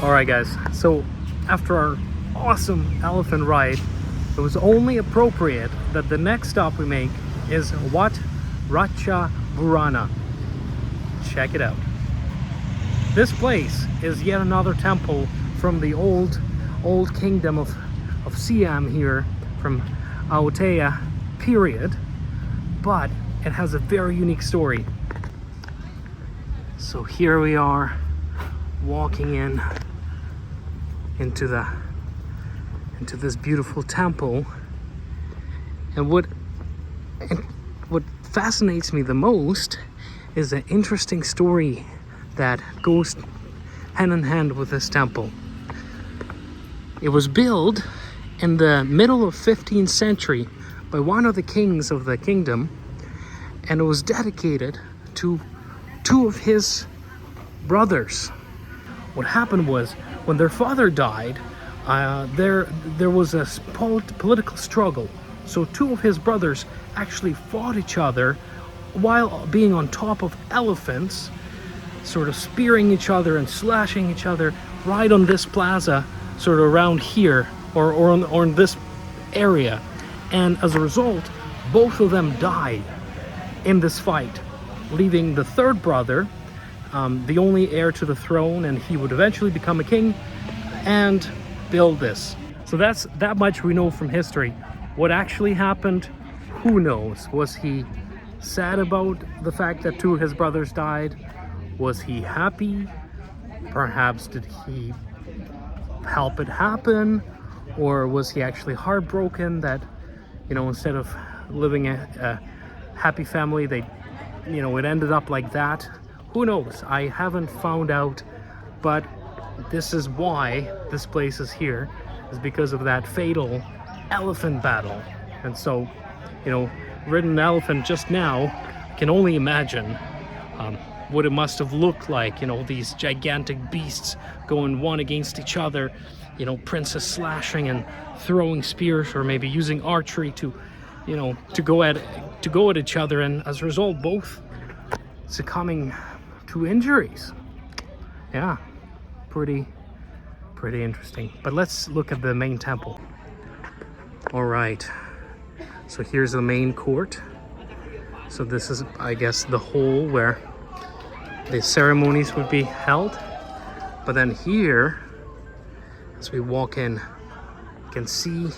Alright guys, so after our awesome elephant ride, it was only appropriate that the next stop we make is Wat Ratchaburana. Check it out. This place is yet another temple from the old kingdom of Siam here, from Ayutthaya period, but it has a very unique story. So here we are walking into this beautiful temple, and what fascinates me the most is an interesting story that goes hand in hand with this temple. It was built in the middle of 15th century by one of the kings of the kingdom, and it was dedicated to two of his brothers. What happened was, when their father died, there was a political struggle. So two of his brothers actually fought each other while being on top of elephants, sort of spearing each other and slashing each other right on this plaza, sort of around here, or on this area. And as a result, both of them died in this fight, leaving the third brother the only heir to the throne, and he would eventually become a king and build this. So that's that much we know from history. What actually happened, who knows? Was he sad about the fact that two of his brothers died? Was he happy? Perhaps did he help it happen? Or was he actually heartbroken that, instead of living a happy family, it ended up like that? Who knows? I haven't found out, but this is why this place is here, is because of that fatal elephant battle. And so, ridden an elephant just now, I can only imagine what it must have looked like, these gigantic beasts going one against each other, princes slashing and throwing spears, or maybe using archery to go at each other, and as a result both succumbing to injuries. Yeah, pretty interesting. But let's look at the main temple. All right, so here's the main court. So this is, I guess, the hall where the ceremonies would be held. But then here, as we walk in, you can see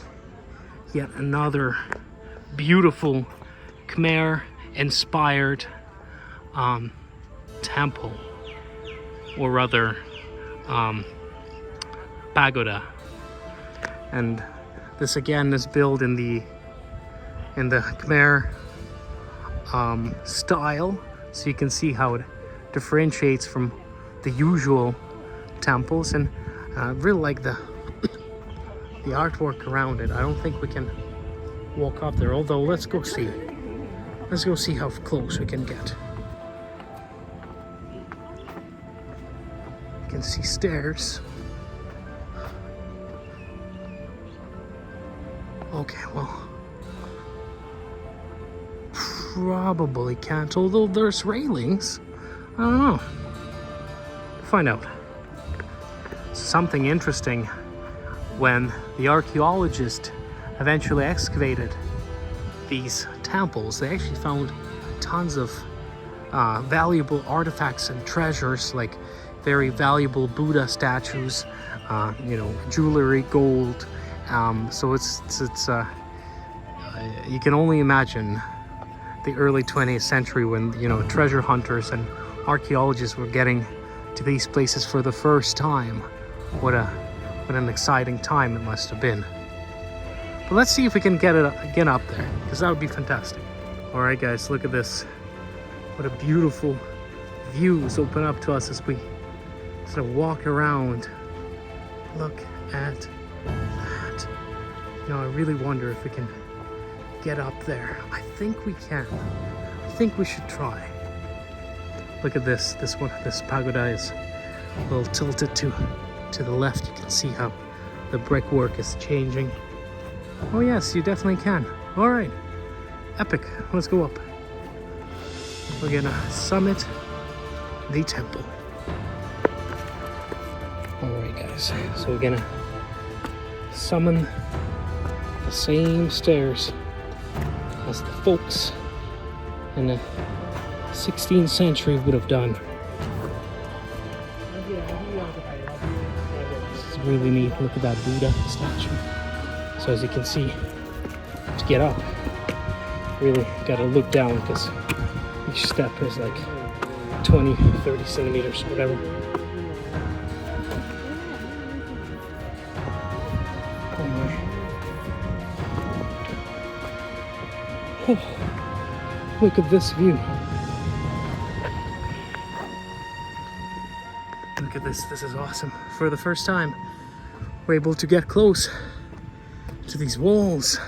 yet another beautiful Khmer inspired temple, or rather pagoda. And this again is built in the Khmer style, so you can see how it differentiates from the usual temples. And I really like the artwork around it. I don't think we can walk up there, although let's go see how close we can get. You can see stairs. Okay, well, probably can't, although there's railings. I don't know. Find out. Something interesting, when the archaeologists eventually excavated these temples, they actually found tons of valuable artifacts and treasures, like very valuable Buddha statues, jewelry, gold. So it's you can only imagine the early 20th century when treasure hunters and archaeologists were getting to these places for the first time. What an exciting time it must have been. But let's see if we can get up there, because that would be fantastic. All right, guys, look at this. What a beautiful views open up to us as we sort of walk around. Look at that. I really wonder if we can get up there. I think we can. I think we should try. Look at this. This pagoda is a little tilted to the left. You can see how the brickwork is changing. Oh yes, you definitely can. All right, epic. Let's go up. We're gonna summit the temple. Alright guys, so we're gonna summon the same stairs as the folks in the 16th century would have done. This is really neat. Look at that Buddha statue. So as you can see, to get up, really gotta look down because each step is like 20, 30 centimeters, whatever. Oh my. Oh, look at this view. Look at this, this is awesome. For the first time, we're able to get close to these walls,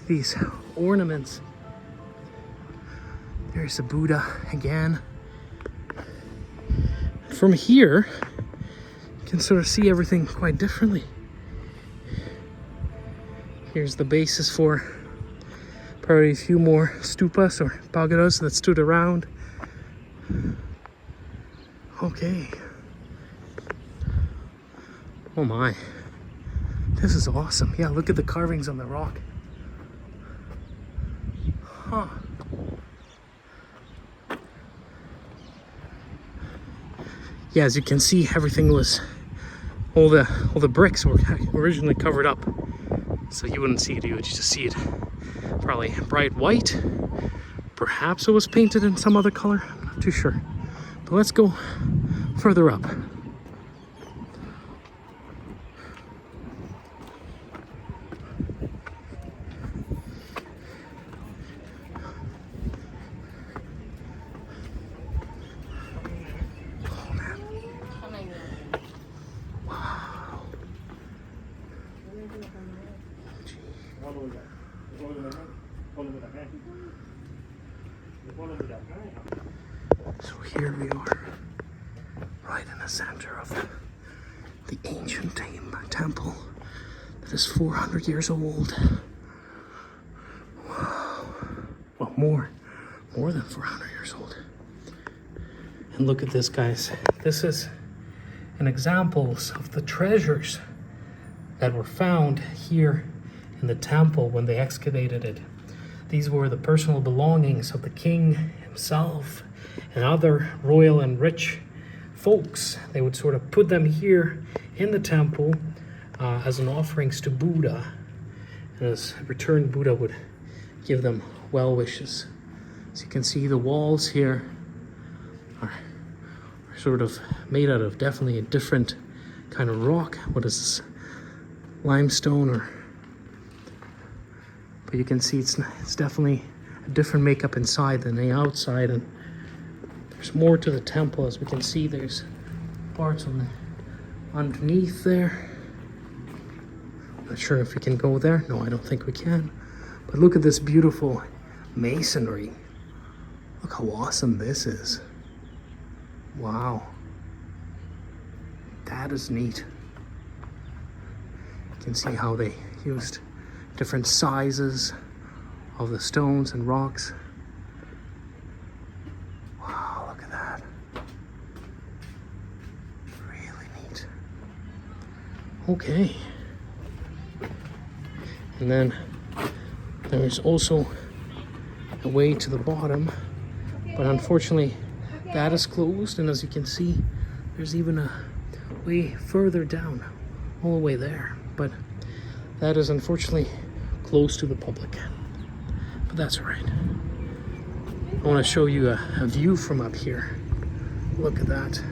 these ornaments. There's the Buddha again. From here, you can sort of see everything quite differently. Here's the basis for probably a few more stupas or pagodas that stood around. Okay. Oh my. This is awesome. Yeah, look at the carvings on the rock. Huh. Yeah, as you can see, everything was, all the bricks were originally covered up, so you wouldn't see it. You would just see it probably bright white. Perhaps it was painted in some other color. I'm not too sure. But let's go further up. So here we are, right in the center of the ancient temple that is 400 years old. Wow. Well, more than 400 years old. And look at this, guys. This is an example of the treasures that were found here in the temple when they excavated it. These were the personal belongings of the king himself and other royal and rich folks. They would sort of put them here in the temple as an offerings to Buddha. And as a return, Buddha would give them well wishes. As you can see, the walls here are sort of made out of definitely a different kind of rock. What is this? Limestone or... But you can see it's definitely a different makeup inside than the outside, and there's more to the temple. As we can see, there's parts on the underneath there. I'm not sure if we can go there. No, I don't think we can. But look at this beautiful masonry. Look how awesome this is. Wow. That is neat. You can see how they used different sizes of the stones and rocks. Wow, look at that. Really neat. Okay. And then there's also a way to the bottom, but unfortunately that is closed, and as you can see, there's even a way further down, all the way there, but that is unfortunately closed to the public. But that's all right. I want to show you a view from up here. Look at that.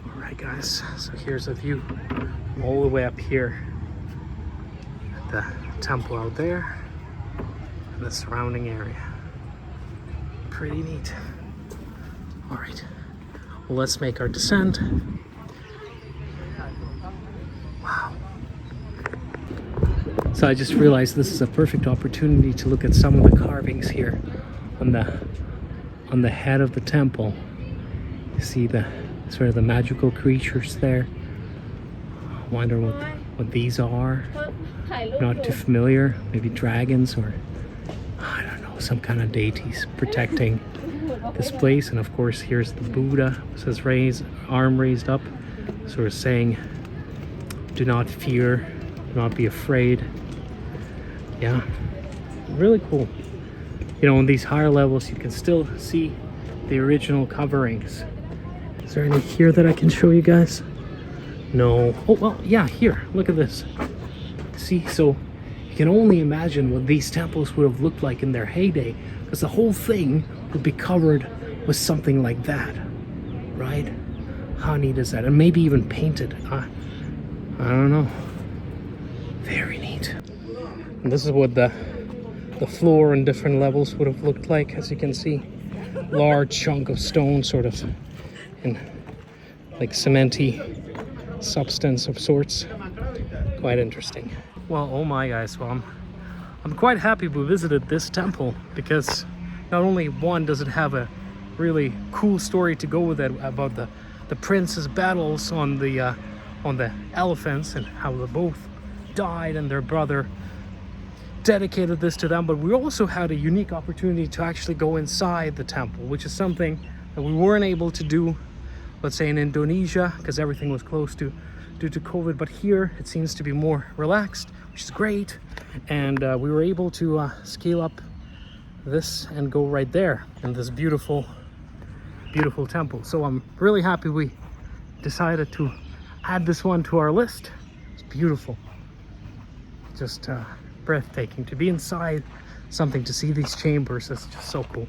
All right, guys, so here's a view all the way up here at the temple out there and the surrounding area. Pretty neat. All right, well, let's make our descent. Wow. So I just realized this is a perfect opportunity to look at some of the carvings here on the head of the temple. You see the sort of the magical creatures there. I wonder what these are. Not too familiar. Maybe dragons or I don't know, some kind of deities protecting this place. And of course, here's the Buddha with his arm raised up, sort of saying, do not fear, do not be afraid. Yeah, really cool. You know, on these higher levels, you can still see the original coverings. Is there any here that I can show you guys? No. Oh, well, yeah, here, look at this. See, so you can only imagine what these temples would have looked like in their heyday, because the whole thing would be covered with something like that, right? How neat is that? And maybe even painted. I don't know. Very neat. And this is what the floor and different levels would have looked like. As you can see, large chunk of stone, sort of in like cementy substance of sorts. Quite interesting. Well, oh my guys, well, I'm quite happy we visited this temple, because not only one does it have a really cool story to go with it about the prince's battles on the elephants and how they both died and their brother dedicated this to them, but we also had a unique opportunity to actually go inside the temple, which is something that we weren't able to do, let's say, in Indonesia, because everything was closed due to COVID. But here it seems to be more relaxed, which is great. And we were able to scale up this and go right there in this beautiful temple. So I'm really happy we decided to add this one to our list. It's beautiful, just breathtaking to be inside something, to see these chambers. It's just so cool.